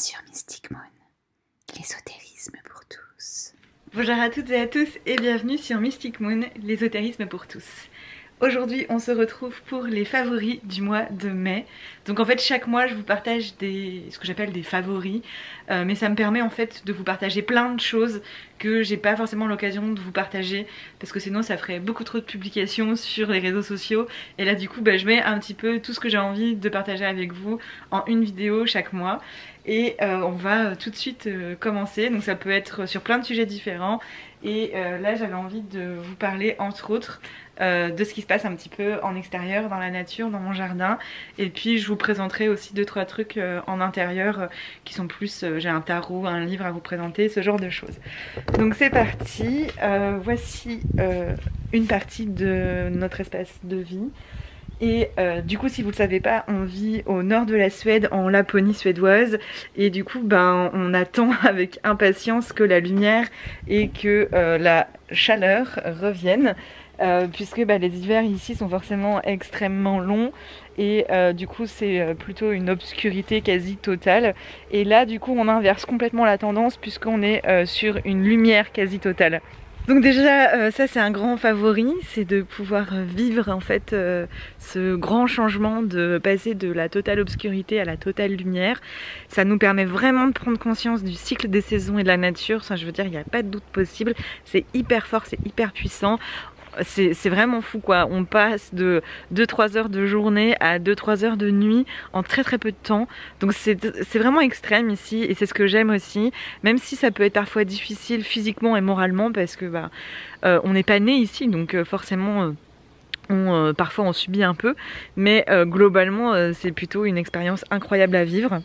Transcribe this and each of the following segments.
sur Mystic Moon, l'ésotérisme pour tous. Bonjour à toutes et à tous et bienvenue sur Mystic Moon, l'ésotérisme pour tous. Aujourd'hui on se retrouve pour les favoris du mois de mai. Donc en fait chaque mois je vous partage ce que j'appelle des favoris, mais ça me permet en fait de vous partager plein de choses que j'ai pas forcément l'occasion de vous partager parce que sinon ça ferait beaucoup trop de publications sur les réseaux sociaux et là du coup je mets un petit peu tout ce que j'ai envie de partager avec vous en une vidéo chaque mois. Et on va tout de suite commencer, donc ça peut être sur plein de sujets différents et là j'avais envie de vous parler entre autres de ce qui se passe un petit peu en extérieur, dans la nature, dans mon jardin, et puis je vous présenterai aussi 2-3 trucs en intérieur qui sont plus, j'ai un tarot, un livre à vous présenter, ce genre de choses. Donc c'est parti, voici une partie de notre espace de vie. Et du coup si vous le savez pas, on vit au nord de la Suède, en Laponie suédoise, et du coup on attend avec impatience que la lumière et que la chaleur reviennent, puisque les hivers ici sont forcément extrêmement longs et du coup c'est plutôt une obscurité quasi totale, et là du coup on inverse complètement la tendance puisqu'on est sur une lumière quasi totale. Donc déjà ça c'est un grand favori, c'est de pouvoir vivre en fait ce grand changement de passer de la totale obscurité à la totale lumière. Ça nous permet vraiment de prendre conscience du cycle des saisons et de la nature. Ça, je veux dire, il n'y a pas de doute possible, c'est hyper fort, c'est hyper puissant. C'est vraiment fou quoi, on passe de 2-3 heures de journée à 2-3 heures de nuit en très peu de temps. Donc c'est vraiment extrême ici et c'est ce que j'aime aussi, même si ça peut être parfois difficile physiquement et moralement parce que on n'est pas né ici, donc forcément parfois on subit un peu, mais globalement c'est plutôt une expérience incroyable à vivre.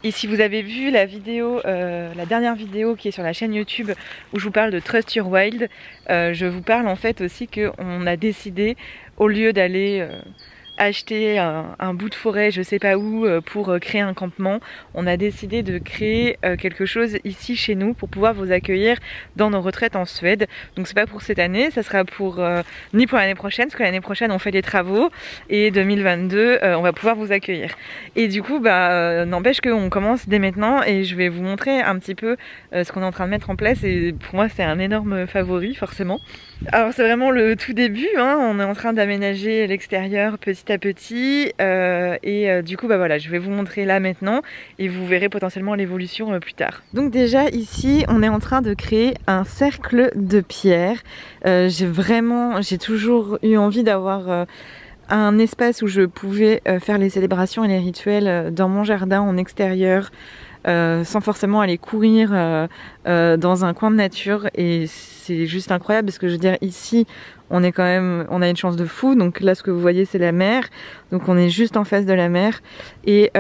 Et si vous avez vu la vidéo, la dernière vidéo qui est sur la chaîne YouTube où je vous parle de Trust Your Wild, je vous parle en fait aussi qu'on a décidé, au lieu d'aller acheter un bout de forêt je sais pas où pour créer un campement, on a décidé de créer quelque chose ici chez nous pour pouvoir vous accueillir dans nos retraites en Suède. Donc c'est pas pour cette année, ça sera pour ni pour l'année prochaine, parce que l'année prochaine on fait des travaux et 2022 on va pouvoir vous accueillir. Et du coup n'empêche qu'on commence dès maintenant et je vais vous montrer un petit peu ce qu'on est en train de mettre en place, et pour moi c'est un énorme favori forcément. Alors c'est vraiment le tout début, hein. On est en train d'aménager l'extérieur petit à petit et du coup voilà, je vais vous montrer là maintenant et vous verrez potentiellement l'évolution plus tard. Donc déjà ici on est en train de créer un cercle de pierre. J'ai toujours eu envie d'avoir un espace où je pouvais faire les célébrations et les rituels dans mon jardin en extérieur, sans forcément aller courir dans un coin de nature, et c'est juste incroyable parce que je veux dire ici on a une chance de fou. Donc là ce que vous voyez c'est la mer, donc on est juste en face de la mer et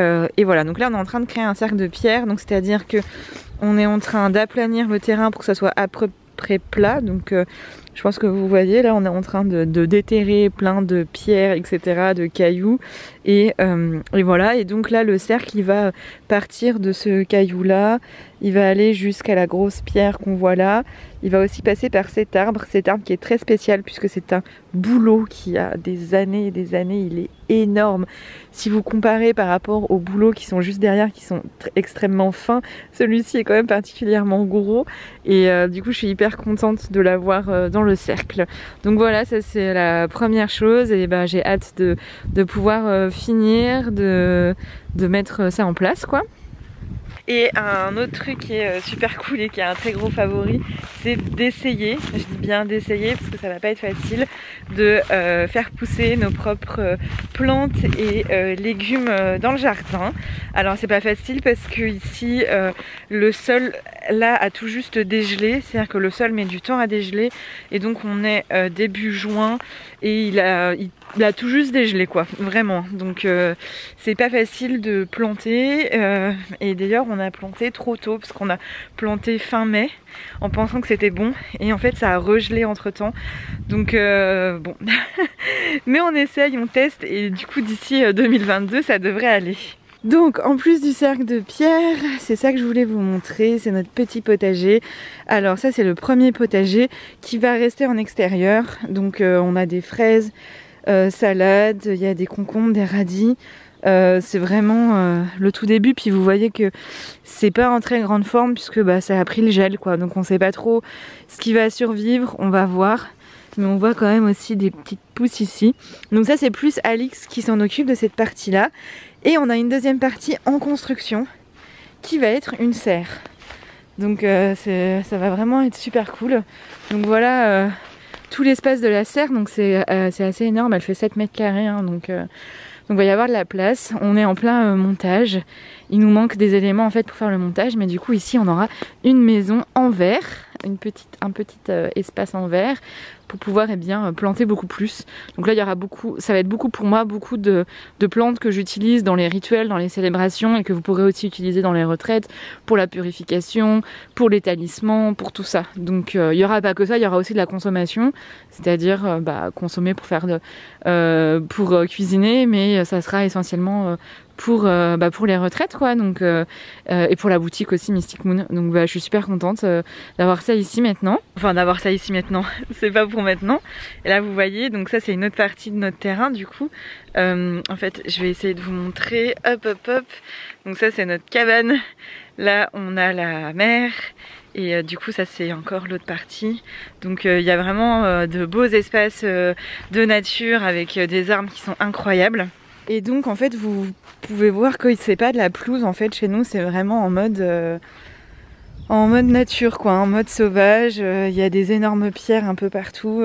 voilà, donc là on est en train de créer un cercle de pierre, donc c'est à dire que on est en train d'aplanir le terrain pour que ça soit à peu près plat. Donc je pense que vous voyez là on est en train de déterrer plein de pierres etc, de cailloux et voilà, et donc là le cercle il va partir de ce caillou là, il va aller jusqu'à la grosse pierre qu'on voit là, il va aussi passer par cet arbre qui est très spécial puisque c'est un bouleau qui a des années et des années, il est énorme. Si vous comparez par rapport aux bouleaux qui sont juste derrière qui sont extrêmement fins, celui-ci est quand même particulièrement gros et du coup je suis hyper contente de l'avoir dans le cercle. Donc voilà, ça c'est la première chose et j'ai hâte de pouvoir finir de mettre ça en place quoi. Et un autre truc qui est super cool et qui est un très gros favori, c'est d'essayer, je dis bien d'essayer parce que ça va pas être facile, de faire pousser nos propres plantes et légumes dans le jardin. Alors c'est pas facile parce que ici le sol là a tout juste dégelé, c'est-à-dire que le sol met du temps à dégeler et donc on est début juin et il a tout juste dégelé quoi, vraiment. Donc c'est pas facile de planter et d'ailleurs on a planté trop tôt parce qu'on a planté fin mai en pensant que c'était bon et en fait ça a regelé entre temps. Donc bon mais on essaye, on teste et du coup d'ici 2022 ça devrait aller. Donc en plus du cercle de pierre, c'est ça que je voulais vous montrer, c'est notre petit potager. Alors ça c'est le premier potager qui va rester en extérieur. Donc on a des fraises, salades, il y a des concombres, des radis, C'est vraiment le tout début, puis vous voyez que c'est pas en très grande forme puisque ça a pris le gel quoi, donc on sait pas trop ce qui va survivre, on va voir. Mais on voit quand même aussi des petites pousses ici. Donc ça c'est plus Alix qui s'en occupe de cette partie là. Et on a une deuxième partie en construction qui va être une serre. Donc ça va vraiment être super cool. Donc voilà tout l'espace de la serre, donc c'est assez énorme, elle fait 7 mètres carrés hein, donc il va y avoir de la place. On est en plein montage. Il nous manque des éléments en fait pour faire le montage, mais du coup ici on aura une maison en verre, un petit espace en verre pour pouvoir planter beaucoup plus. Donc là il y aura ça va être beaucoup pour moi, beaucoup de plantes que j'utilise dans les rituels, dans les célébrations et que vous pourrez aussi utiliser dans les retraites pour la purification, pour les talismans, pour tout ça. Donc il y aura pas que ça, il y aura aussi de la consommation, c'est-à-dire consommer pour faire pour cuisiner, mais ça sera essentiellement pour les retraites quoi, donc et pour la boutique aussi Mystic Moon. Donc je suis super contente d'avoir ça ici maintenant. Enfin d'avoir ça ici maintenant, c'est pas pour maintenant. Et là vous voyez, donc ça c'est une autre partie de notre terrain du coup. En fait je vais essayer de vous montrer, hop. Donc ça c'est notre cabane. Là on a la mer. Et du coup ça c'est encore l'autre partie. Donc il y a vraiment de beaux espaces de nature avec des arbres qui sont incroyables. Et donc en fait vous pouvez voir que c'est pas de la pelouse en fait chez nous, c'est vraiment en mode nature quoi, en mode sauvage. Il y a des énormes pierres un peu partout,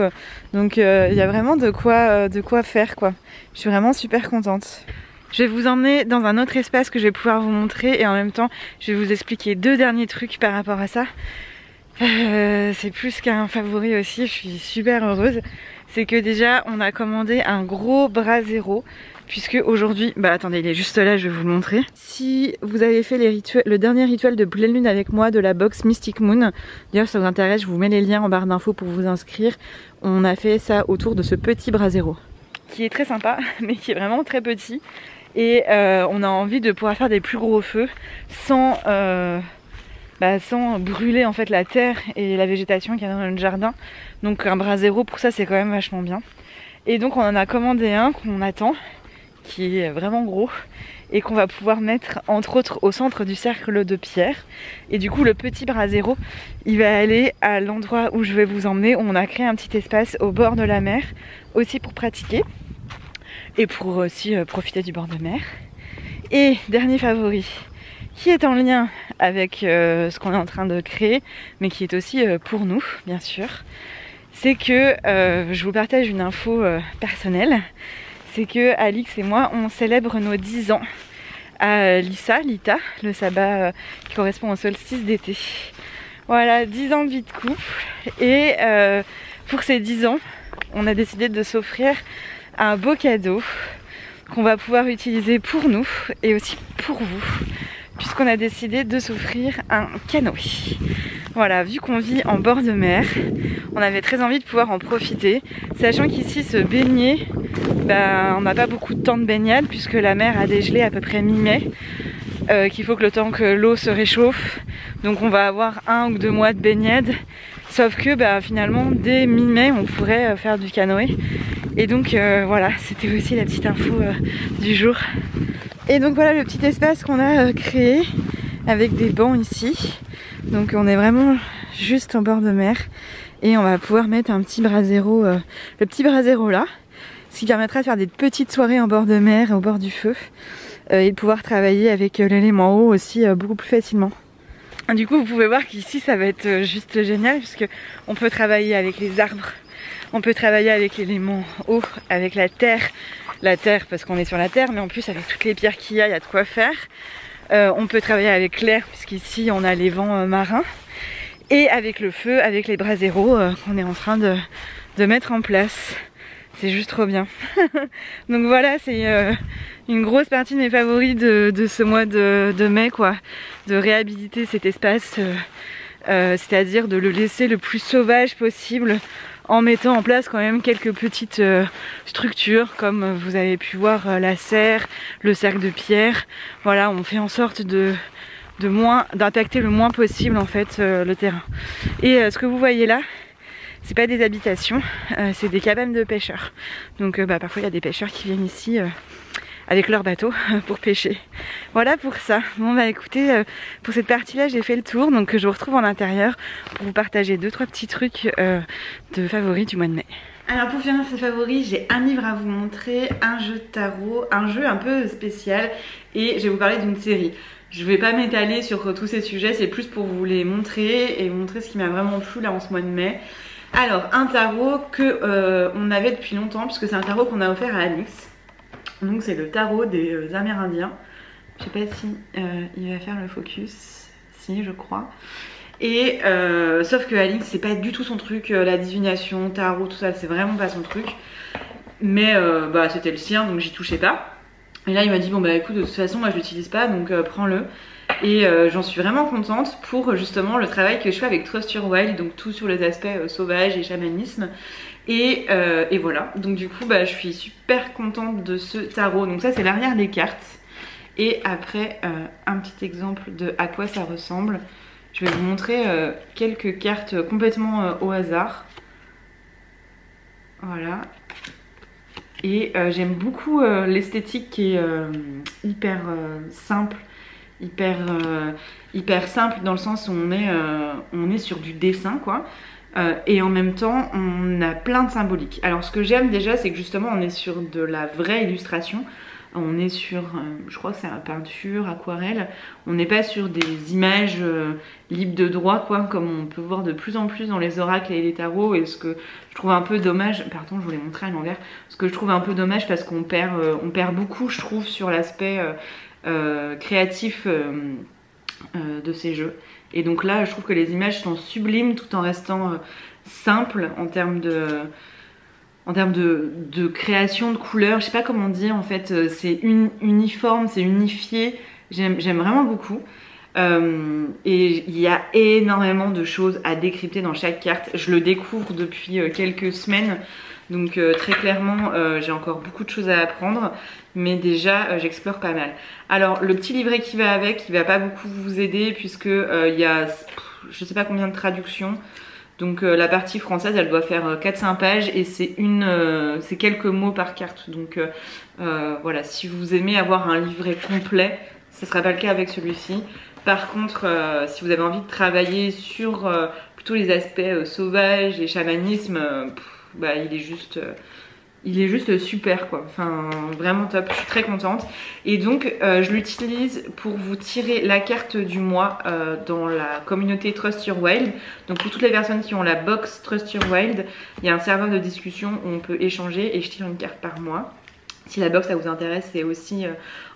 donc il y a vraiment de quoi faire quoi. Je suis vraiment super contente. Je vais vous emmener dans un autre espace que je vais pouvoir vous montrer et en même temps je vais vous expliquer 2 derniers trucs par rapport à ça. C'est plus qu'un favori aussi, je suis super heureuse. C'est que déjà on a commandé un gros brasero. Puisque aujourd'hui, attendez, il est juste là, je vais vous le montrer. Si vous avez fait le dernier rituel de pleine lune avec moi de la box Mystic Moon, d'ailleurs si ça vous intéresse, je vous mets les liens en barre d'infos pour vous inscrire. On a fait ça autour de ce petit brasero, qui est très sympa, mais qui est vraiment très petit. Et on a envie de pouvoir faire des plus gros feux sans brûler en fait la terre et la végétation qu'il y a dans notre jardin. Donc un brasero pour ça c'est quand même vachement bien. Et donc on en a commandé un qu'on attend, qui est vraiment gros et qu'on va pouvoir mettre entre autres au centre du cercle de pierre. Et du coup le petit brasero il va aller à l'endroit où je vais vous emmener, où on a créé un petit espace au bord de la mer aussi pour pratiquer et pour aussi profiter du bord de mer. Et dernier favori qui est en lien avec ce qu'on est en train de créer mais qui est aussi pour nous bien sûr, c'est que je vous partage une info personnelle. C'est que Alix et moi on célèbre nos 10 ans à Lita, le sabbat qui correspond au solstice d'été. Voilà, 10 ans de vie de couple. Et pour ces 10 ans, on a décidé de s'offrir un beau cadeau qu'on va pouvoir utiliser pour nous et aussi pour vous, puisqu'on a décidé de s'offrir un canoë. Voilà, vu qu'on vit en bord de mer, on avait très envie de pouvoir en profiter, sachant qu'ici se baigner, on n'a pas beaucoup de temps de baignade puisque la mer a dégelé à peu près mi-mai, qu'il faut que le temps que l'eau se réchauffe, donc on va avoir 1 ou 2 mois de baignade, sauf que finalement dès mi-mai on pourrait faire du canoë. Et donc voilà, c'était aussi la petite info du jour. Et donc voilà le petit espace qu'on a créé avec des bancs ici. Donc on est vraiment juste en bord de mer et on va pouvoir mettre un petit brasero, le petit brasero là, ce qui permettra de faire des petites soirées en bord de mer, au bord du feu, et de pouvoir travailler avec l'élément eau aussi beaucoup plus facilement. Du coup vous pouvez voir qu'ici ça va être juste génial puisque on peut travailler avec les arbres, on peut travailler avec l'élément eau, avec la terre parce qu'on est sur la terre, mais en plus avec toutes les pierres qu'il y a de quoi faire. On peut travailler avec l'air puisqu'ici on a les vents marins, et avec le feu, avec les braseros qu'on est en train de mettre en place. C'est juste trop bien. Donc voilà, c'est une grosse partie de mes favoris de ce mois de mai quoi, de réhabiliter cet espace, c'est-à-dire de le laisser le plus sauvage possible en mettant en place quand même quelques petites structures comme vous avez pu voir la serre, le cercle de pierre. Voilà, on fait en sorte d'impacter le moins possible en fait le terrain. Et ce que vous voyez là, c'est pas des habitations, c'est des cabanes de pêcheurs. Donc parfois il y a des pêcheurs qui viennent ici avec leur bateau pour pêcher. Voilà pour ça. Bon bah écoutez, pour cette partie-là j'ai fait le tour, donc je vous retrouve en intérieur pour vous partager 2-3 petits trucs de favoris du mois de mai. Alors pour finir ces favoris, j'ai un livre à vous montrer, un jeu de tarot, un jeu un peu spécial et je vais vous parler d'une série. Je vais pas m'étaler sur tous ces sujets, c'est plus pour vous les montrer et vous montrer ce qui m'a vraiment plu là en ce mois de mai. Alors un tarot que on avait depuis longtemps puisque c'est un tarot qu'on a offert à Alix. Donc c'est le tarot des Amérindiens. Je sais pas si il va faire le focus, si je crois. Et sauf que Alix c'est pas du tout son truc, la divination, tarot, tout ça, c'est vraiment pas son truc. Mais bah c'était le sien donc j'y touchais pas. Et là il m'a dit bon bah écoute de toute façon moi je l'utilise pas donc prends-le. Et j'en suis vraiment contente pour justement le travail que je fais avec Trust Your Wild, donc tout sur les aspects sauvages et chamanisme. Et voilà, donc du coup bah, je suis super contente de ce tarot. Donc ça c'est l'arrière des cartes. Et après un petit exemple de à quoi ça ressemble. Je vais vous montrer quelques cartes complètement au hasard. Voilà. Et j'aime beaucoup l'esthétique qui est hyper simple. Hyper simple dans le sens où on est sur du dessin quoi. Et en même temps on a plein de symboliques. Alors ce que j'aime déjà c'est que justement on est sur de la vraie illustration. On est sur, je crois que c'est la peinture, aquarelle. On n'est pas sur des images libres de droit quoi, comme on peut voir de plus en plus dans les oracles et les tarots. Et ce que je trouve un peu dommage, pardon je vous l'ai montré à l'envers, ce que je trouve un peu dommage parce qu'on perd beaucoup je trouve sur l'aspect créatif de ces jeux. Et donc là je trouve que les images sont sublimes tout en restant simples en termes de création de couleurs. Je sais pas comment dire en fait, c'est uniforme, c'est unifié. J'aime vraiment beaucoup. Et il y a énormément de choses à décrypter dans chaque carte. Je le découvre depuis quelques semaines. Donc très clairement j'ai encore beaucoup de choses à apprendre. Mais déjà j'explore pas mal. Alors le petit livret qui va avec, il va pas beaucoup vous aider puisque il y a je sais pas combien de traductions. Donc la partie française elle doit faire 4-5 pages et c'est quelques mots par carte. Donc voilà, si vous aimez avoir un livret complet, ce ne sera pas le cas avec celui-ci. Par contre si vous avez envie de travailler sur plutôt les aspects sauvages et chamanisme, bah, il est juste super quoi, enfin vraiment top, je suis très contente. Et donc je l'utilise pour vous tirer la carte du mois dans la communauté Trust Your Wild. Donc pour toutes les personnes qui ont la box Trust Your Wild, il y a un serveur de discussion où on peut échanger et je tire une carte par mois. Si la box ça vous intéresse, c'est aussi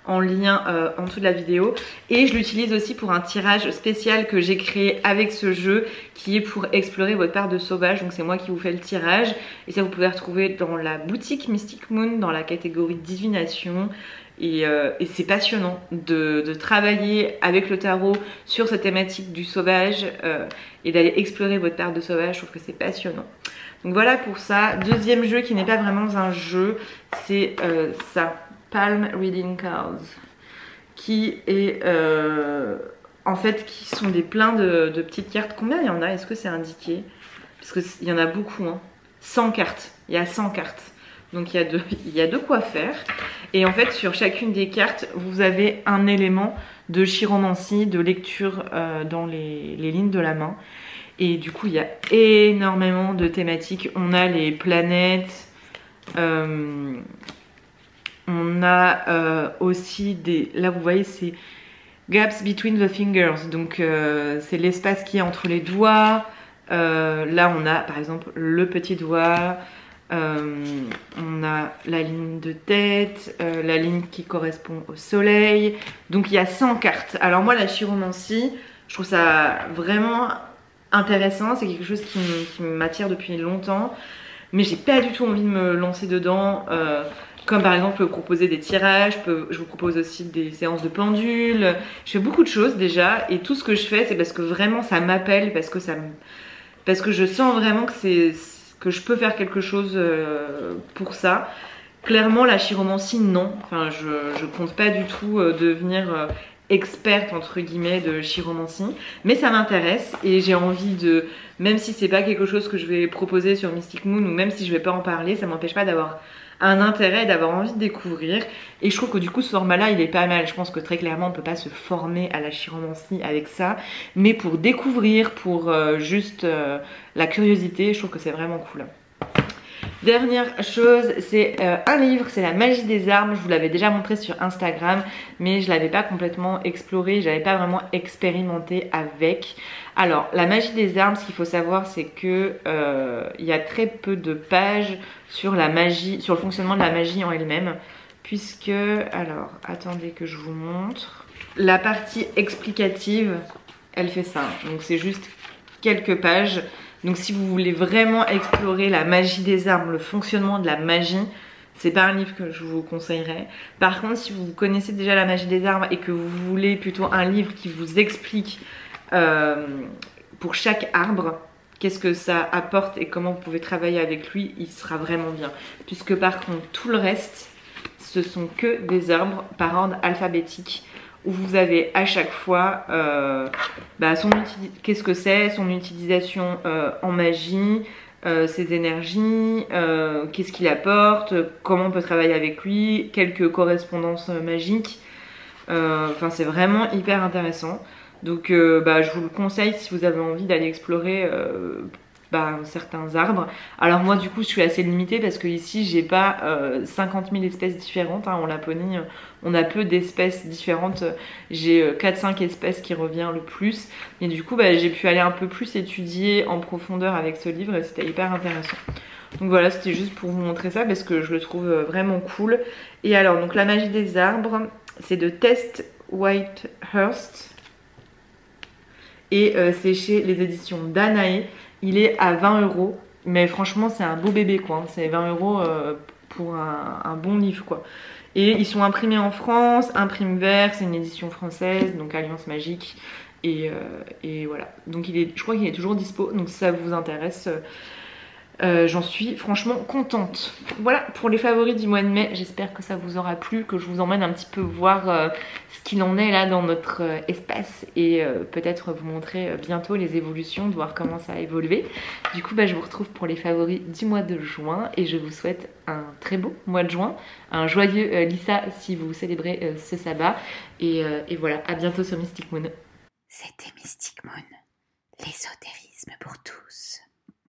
en lien en dessous de la vidéo. Et je l'utilise aussi pour un tirage spécial que j'ai créé avec ce jeu qui est pour explorer votre part de sauvage. Donc c'est moi qui vous fais le tirage et ça vous pouvez retrouver dans la boutique Mystic Moon dans la catégorie divination. Et c'est passionnant de travailler avec le tarot sur cette thématique du sauvage et d'aller explorer votre part de sauvage. Je trouve que c'est passionnant. Donc voilà pour ça. Deuxième jeu qui n'est pas vraiment un jeu, c'est ça, Palm Reading Cards, qui est en fait qui sont plein de petites cartes. Combien il y en a? Est-ce que c'est indiqué? Parce qu'il y en a beaucoup, hein. 100 cartes, il y a 100 cartes. Donc il y a de quoi faire. Et en fait sur chacune des cartes vous avez un élément de chiromancie, de lecture dans les lignes de la main. Et du coup il y a énormément de thématiques. On a les planètes, on a aussi des... Là vous voyez c'est gaps between the fingers. Donc c'est l'espace qui est entre les doigts. Là on a par exemple le petit doigt. On a la ligne de tête, la ligne qui correspond au soleil. Donc il y a 100 cartes. Alors moi la chiromancie, je trouve ça vraiment intéressant. C'est quelque chose qui m'attire depuis longtemps. Mais j'ai pas du tout envie de me lancer dedans. Comme par exemple proposer des tirages, je vous propose aussi des séances de pendule. Je fais beaucoup de choses déjà. Et tout ce que je fais c'est parce que vraiment ça m'appelle. Parce que je sens vraiment que je peux faire quelque chose pour ça. Clairement la chiromancie non, enfin je compte pas du tout devenir experte entre guillemets de chiromancie, mais ça m'intéresse et j'ai envie de, même si c'est pas quelque chose que je vais proposer sur Mystic Moon ou même si je vais pas en parler, ça m'empêche pas d'avoir un intérêt, d'avoir envie de découvrir. Et je trouve que du coup ce format-là il est pas mal. Je pense que très clairement on peut pas se former à la chiromancie avec ça, mais pour découvrir, pour juste la curiosité, je trouve que c'est vraiment cool. Dernière chose, c'est un livre, c'est La magie des arbres. Je vous l'avais déjà montré sur Instagram, mais je l'avais pas complètement exploré, j'avais pas vraiment expérimenté avec. Alors, La magie des arbres, ce qu'il faut savoir, c'est que il y a très peu de pages sur la magie, sur le fonctionnement de la magie en elle-même, puisque, alors, attendez que je vous montre. La partie explicative, elle fait ça. Donc c'est juste quelques pages. Donc si vous voulez vraiment explorer la magie des arbres, le fonctionnement de la magie, c'est pas un livre que je vous conseillerais. Par contre, si vous connaissez déjà la magie des arbres et que vous voulez plutôt un livre qui vous explique pour chaque arbre qu'est-ce que ça apporte et comment vous pouvez travailler avec lui, il sera vraiment bien. Puisque par contre, tout le reste, ce sont que des arbres par ordre alphabétique, où vous avez à chaque fois qu'est-ce que c'est, son utilisation en magie, ses énergies, qu'est-ce qu'il apporte, comment on peut travailler avec lui, quelques correspondances magiques. Enfin, c'est vraiment hyper intéressant. Donc je vous le conseille si vous avez envie d'aller explorer certains arbres. Alors moi du coup je suis assez limitée parce que ici j'ai pas 50 000 espèces différentes, hein. En Laponie on a peu d'espèces différentes, j'ai 4-5 espèces qui revient le plus, et du coup j'ai pu aller un peu plus étudier en profondeur avec ce livre et c'était hyper intéressant. Donc voilà, c'était juste pour vous montrer ça parce que je le trouve vraiment cool. Et alors donc La magie des arbres, c'est de Tess Whitehurst et c'est chez les éditions Danae. Il est à 20 €, mais franchement c'est un beau bébé quoi, c'est 20 € pour un bon livre quoi. Et ils sont imprimés en France, imprime vert, c'est une édition française, donc Alliance Magique, et voilà. Donc je crois qu'il est toujours dispo, donc si ça vous intéresse, j'en suis franchement contente. Voilà pour les favoris du mois de mai, j'espère que ça vous aura plu, que je vous emmène un petit peu voir ce qu'il en est là dans notre espace et peut-être vous montrer bientôt les évolutions, de voir comment ça a évolué. Du coup je vous retrouve pour les favoris du mois de juin et je vous souhaite un très beau mois de juin, un joyeux Lissa si vous célébrez ce sabbat, et voilà, à bientôt sur Mystic Moon. C'était Mystic Moon, l'ésotérisme pour tous.